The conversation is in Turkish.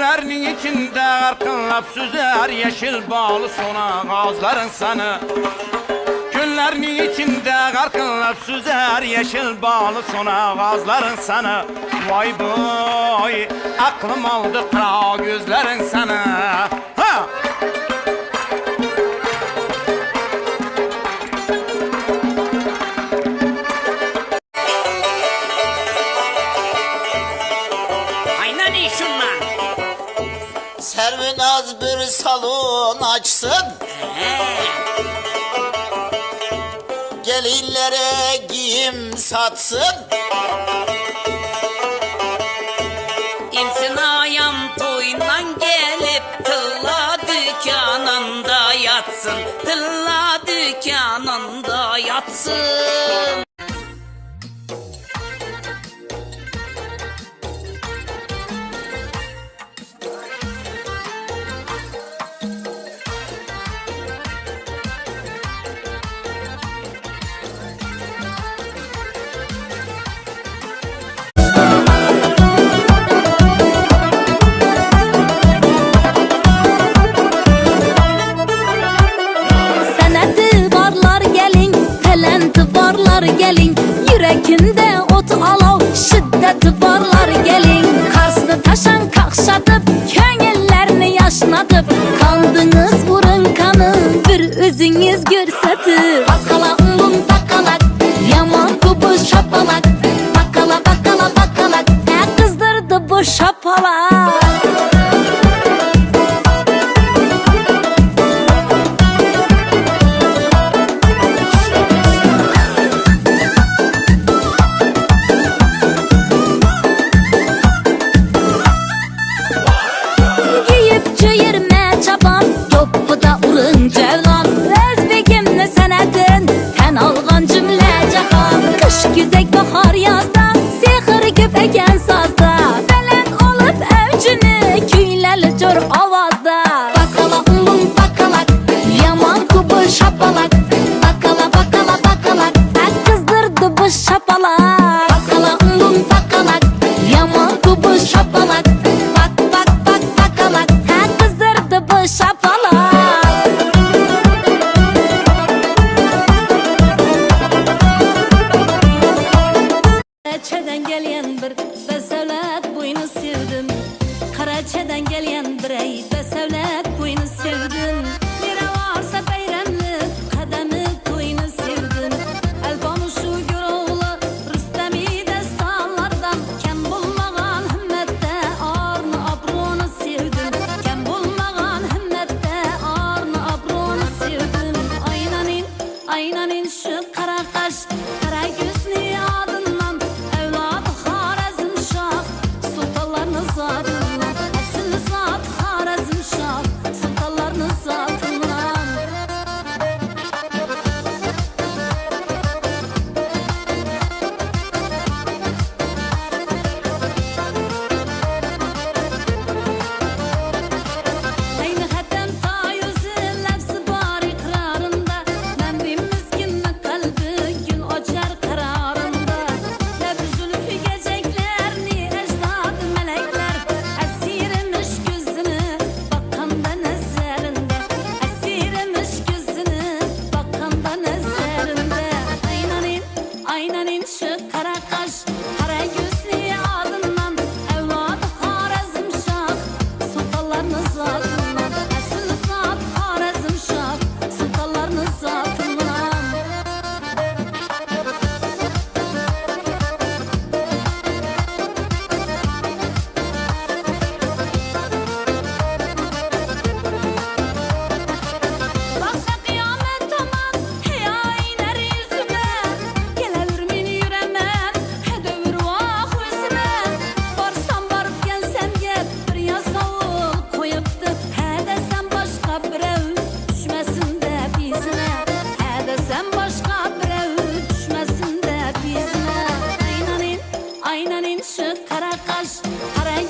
Güllerinin içinde arkanlap süzer yeşil bağlı sona ağızların sana. Güllerinin içinde arkanlap süzer yeşil bağlı sona ağızların sana. Vay boy aklım aldı kara gözlerin sana. Ha! Servinaz bir salon açsın, gelinlere giyim satsın. İmsinayam toyundan gelip tılla dükkanında yatsın, tılla dükkanında yatsın. Gelin yürekinde ot alav şiddeti varlar gelin Karsını taşan kakşatıp köngüllerini yaşnatıp kandınız vurun kanı bir özünüz görsatı Bakala bakalak yaman kubu şapalak Bakala bakalak ne kızdırdı bu şapalak Cevlan özbekimni senedin ten algan cümle cahan Kış güzek bahar yazda sehir köpeken sazda Belek olup evcini küyleli cor avazda Bakala bakalak yaman kubu şapalak Bakala bakalak kızdırdı bu şapalak Bakala bakalak yaman kubu şapalak Bakalak kızdırdı bu şapalak Karaçeden gelen bir besevlet boyunu sevdim Karaçeden gelen bir ey besevlet boyunu sevdim Nere varsa bayramlı kademi koyunu sevdim El konuşu göroğlu Rüstemi destanlardan Kem bulmagan himmette arını abronu sevdim Kem bulmagan himmette arını abronu sevdim Aynanin şu kara kaş kara gözlü adından Evladı Harazm Şah sultanlarını zadından Asıl zat Harazm Şah sultanlarını zadından Aynı hatem ta yüzü nefsi var ikrarında Ben bir miskin kalbi gün açar kararında Ne bir zülfü geceklerini ecdadı melekler Esirmiş gözünü bakanda nezerinde Esirmiş gözünü bakanda nezerinde Aynanin şu kara kaş kara gözlü adından Evladı Harazm Şah sultanlarını zatından Asıl zat Harazm Şah sultanlarını zatından Baksa kıyamet aman heya iner yüzüme Gelir min yüremen he dövür vah özüme Varsam varıp gelsem gel bir yasavul koyuptu He desem başka birev düşmesin de bizime He desem başka birev düşmesin de bizime Aynanin şu kara kaş kara